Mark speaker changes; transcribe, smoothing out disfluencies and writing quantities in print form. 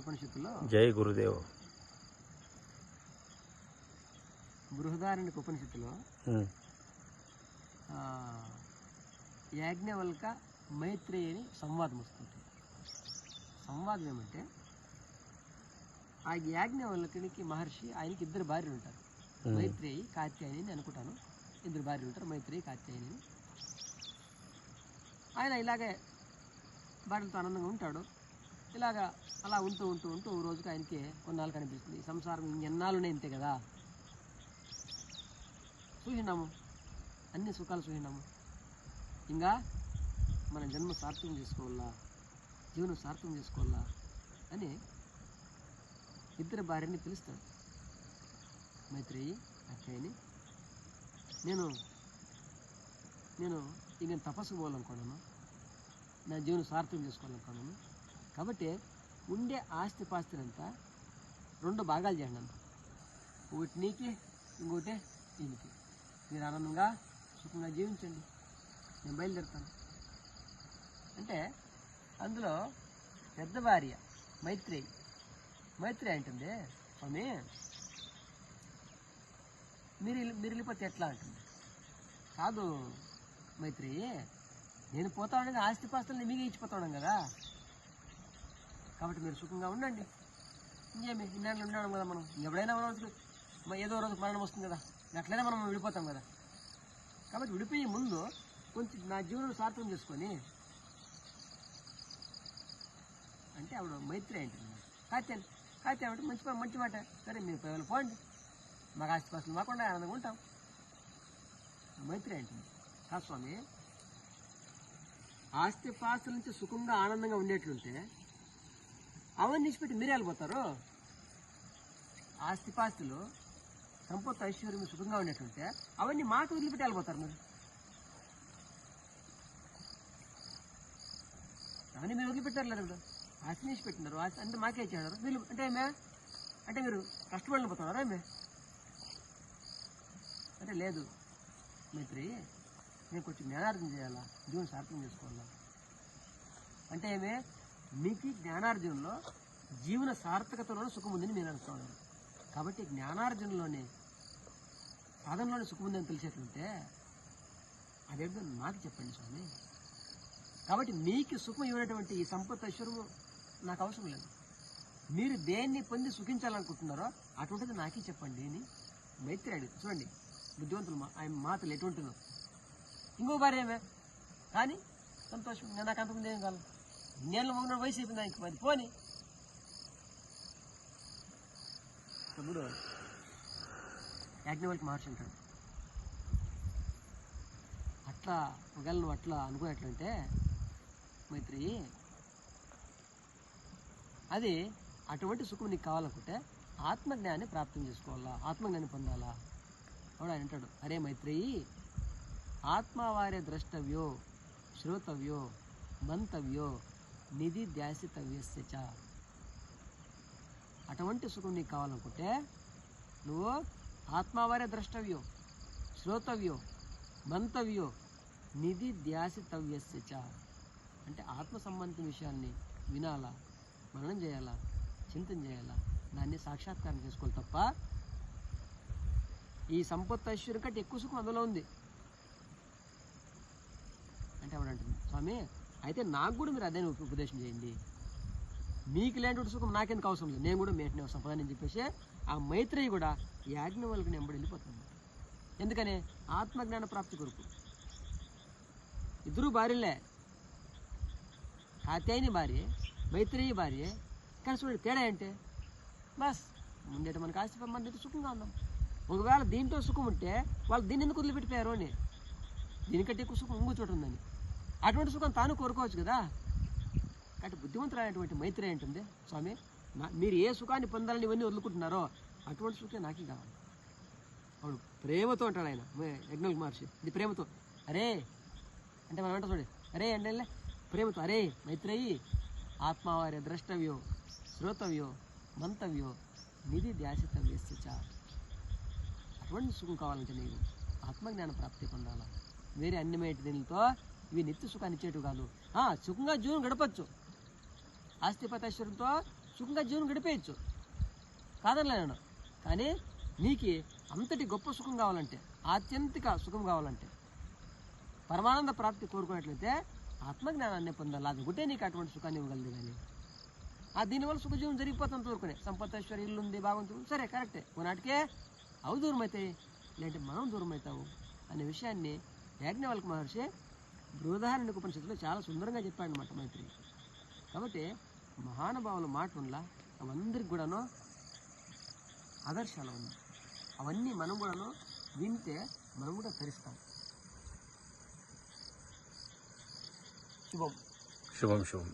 Speaker 1: ఉపనిషత్తులో
Speaker 2: జై గురుదేవ్
Speaker 1: బృహదారణ్యక ఉపనిషత్తులో యాజ్ఞవల్క మైత్రేయి అని సంవాదం వస్తుంది. సంవాదం ఏమంటే ఆ యాజ్ఞవల్కునికి మహర్షి ఆయనకి 2 భార్యలు ఉంటారు. మైత్రేయి కాత్యాయని అని అనుకుంటాను. 2 భార్యలు ఉంటారు, మైత్రేయి కాత్యాయని. ఆయన ఇలాగే భార్యలతో ఆనందంగా ఉంటాడు. ఇలాగా అలా ఉంటూ ఉంటూ ఉంటూ రోజుకి ఆయనకి కొన్నాళ్ళు కనిపిస్తుంది సంసారం ఇంకెన్నాళ్ళునే ఇంతే కదా, చూసినాము అన్ని సుఖాలు చూసినాము, ఇంకా మన జన్మ సార్థకం చేసుకోవాలా, జీవనం సార్థకం చేసుకోవాలా అని 2 భార్యని పిలుస్తాడు. మైత్రేయి అక్కయ్యని, నేను ఇంక తపస్సు పోవాలనుకున్నాను, నా జీవనం సార్థకం చేసుకోవాలనుకున్నాను. కాబట్టి ఉండే ఆస్తిపాస్తినంతా 2 భాగాలు చేయండి. ఒకటి నీకి, ఇంకోటి ఈయనకి. మీరు ఆనందంగా సుఖంగా జీవించండి, నేను బయలుదేరుతాను అంటే అందులో పెద్ద భార్య మైత్రేయి అంటుంది, స్వామి మీరు వెళ్ళిపోతే ఎట్లా అంటుంది. కాదు మైత్రేయి, నేను పోతా ఉండగా ఆస్తిపాస్తులని మీకే ఇచ్చిపోతాను కదా, కాబట్టి మీరు సుఖంగా ఉండండి. ఇంకేమి ఇన్నాళ్ళు ఉండడం కదా, మనం ఎప్పుడైనా ఏదో రోజు మరణం వస్తుంది కదా, అట్లయినా మనం విడిపోతాం కదా, కాబట్టి విడిపోయే ముందు కొంచెం నా జీవనం సార్థకం చేసుకొని అంటే ఆవిడ మైత్రేయి అంటుంది. కాత్య అంటే మంచి మాట, సరే మీరు పిల్లలు పోండి, మాకు ఆస్తిపాస్తులు మాకుండా ఆనందంగా ఉంటాం. మైత్రేయి అంటుంది, కాదు స్వామి, ఆస్తిపాస్తుల నుంచి సుఖంగా ఆనందంగా ఉండేట్లుంటే అవన్నీ ఇచ్చిపెట్టి మీరే వెళ్ళిపోతారు. ఆస్తిపాస్తులు సంపత్తి ఐశ్వర్యం సుఖంగా ఉండేట్లుంటే అవన్నీ మాకు వదిలిపెట్టి వెళ్ళిపోతారు. మీరు అవన్నీ మీరు వదిలిపెట్టారు లేదు, ఆస్తిని ఇచ్చి పెట్టినారు, ఆస్తి అంటే మాకే ఇచ్చారు. వీళ్ళు అంటే మీరు కష్టపడిన పోతున్నారా అంటే లేదు మైత్రి, నేను కొంచెం జ్ఞానార్జన చేయాలా, జీవనం సార్థకం చేసుకోవాలా అంటే మీకు జ్ఞానార్జనలో జీవన సార్థకతలోనే సుఖం ఉందని మీరు అనుకోవాలి. కాబట్టి జ్ఞానార్జనలోనే సాధనలోనే సుఖం ఉందని తెలిసేట్లుంటే అదేంటో నాకు చెప్పండి స్వామి. కాబట్టి మీకు సుఖం ఇవ్వనటువంటి ఈ సంపత్తి ఐశ్వర్యము నాకు అవసరం లేదు. మీరు దేన్ని పొంది సుఖించాలనుకుంటున్నారో అటువంటిది నాకే చెప్పండి అని మైత్రి అడిగి. చూడండి బుద్ధివంతులు ఆయన మాటలు ఎటువంటిదో. ఇంకో భార్య ఏమే కానీ సంతోషం, నాకు అంతకుముందు ఏం కాదు, నేను మొన్న వయసు అయిపోయింది ఆయనకి, అది పోని. తమ్ముడు యాజ్ఞవల్క్య మహర్షి అంటాడు, అట్లా ఒకవేళ నువ్వు అట్లా అనుకున్నట్లంటే మైత్రి, అది అటువంటి సుఖం నీకు కావాలనుకుంటే ఆత్మజ్ఞానాన్ని ప్రాప్తం చేసుకోవాలా, ఆత్మజ్ఞానం పొందాలా. అప్పుడు ఆయన అంటాడు, అరే మైత్రేయి, ఆత్మవారే ద్రష్టవ్యో శ్రోతవ్యో మంతవ్యో నిధి ధ్యాసితవ్యస్య. అటువంటి సుఖం నీకు కావాలనుకుంటే నువ్వు ఆత్మవారే ద్రష్టవ్యో శ్రోతవ్యో మంతవ్యో నిధి ధ్యాసితవ్యస్య అంటే ఆత్మ సంబంధిత విషయాల్ని వినాలా, మననం చేయాలా, చింతన చేయాలా, దాన్ని సాక్షాత్కారం చేసుకోవాలి తప్ప ఈ సంపత్తి ఐశ్వర్యం కంటే ఎక్కువ సుఖం అందులో ఉంది అంటే ఎవడంటుంది, స్వామి అయితే నాకు కూడా మీరు అదే ఉపదేశం చేయండి, మీకు లేని సుఖం నాకెందుకు అవసరం లేదు, నేను కూడా మేటనే సంపదని చెప్పేసి ఆ మైత్రేయి కూడా యాజ్ఞవల్కుని వెంబడి వెళ్ళిపోతుంది. ఎందుకని ఆత్మజ్ఞాన ప్రాప్తి కొరకు. 2 భార్యలే, కాత్యాయని భార్య మైత్రేయి భార్య, కానీ చూడండి తేడా అంటే బస్ ముందేట మనకి ఆస్తి మనతో సుఖంగా ఉన్నాం. ఒకవేళ దీంట్లో సుఖం ఉంటే వాళ్ళు దీన్ని ఎందుకు వదిలిపెట్టిపోయారు అని, దీనికంటే ఎక్కువ సుఖం ఇంకో చోటు ఉందని, అటువంటి సుఖం తాను కోరుకోవచ్చు కదా. కాబట్టి బుద్ధిమంతులైనటువంటి మైత్రేయి ఉంటుంది, స్వామి మీరు ఏ సుఖాన్ని పొందాలని ఇవన్నీ వదులుకుంటున్నారో అటువంటి సుఖం నాకే కావాలి. వాడు ప్రేమతో అంటాడు ఆయన యాజ్ఞవల్క్య మహర్షి, ఇది ప్రేమతో. అరే అంటే మనం అంటాం చూడండి, అరే అంటే ప్రేమతో, అరే మైత్రేయి, ఆత్మవారే ద్రష్టవ్యో శ్రోతవ్యో మంతవ్యో నిధి ధ్యాసితవ్యస్య. అటువంటి సుఖం కావాలంటే నీవు ఆత్మజ్ఞాన ప్రాప్తి పొందాలా. వేరే అన్యమైన దీనితో ఇవి నిత్య సుఖాన్ని ఇచ్చేటు కాదు. సుఖంగా జీవనం గడపచ్చు, ఆస్తిపతైశ్వర్యంతో సుఖంగా జీవనం గడిపేయచ్చు, కాదనలేను. కానీ నీకు అంతటి గొప్ప సుఖం కావాలంటే, ఆత్యంతిక సుఖం కావాలంటే, పరమానంద ప్రాప్తి కోరుకున్నట్లయితే ఆత్మజ్ఞానాన్ని పొందాలి. అది ఒకటే నీకు అటువంటి సుఖాన్ని ఇవ్వగలదు. కానీ దీనివల్ల సుఖజీవనం జరిగిపోతుంది కోరుకునే సంపత్తేశ్వరి ఇల్లు ఉంది, బాగుంటుంది, సరే కరెక్టే, కొనాటికే అవి దూరం అవుతాయి, లేదంటే మనం దూరం అవుతావు అనే విషయాన్ని యాజ్ఞవల్క మహర్షి బృహదారణ్యక ఉపనిషత్తులో చాలా సుందరంగా చెప్పాడనమాట మైత్రి. కాబట్టి మహానుభావుల మాట ఉండలా అవందరికి కూడాను ఆదర్శాలు ఉన్నాయి. అవన్నీ మనం కూడాను వింటే మనం కూడా తరిస్తాం. శుభం.
Speaker 2: శుభం.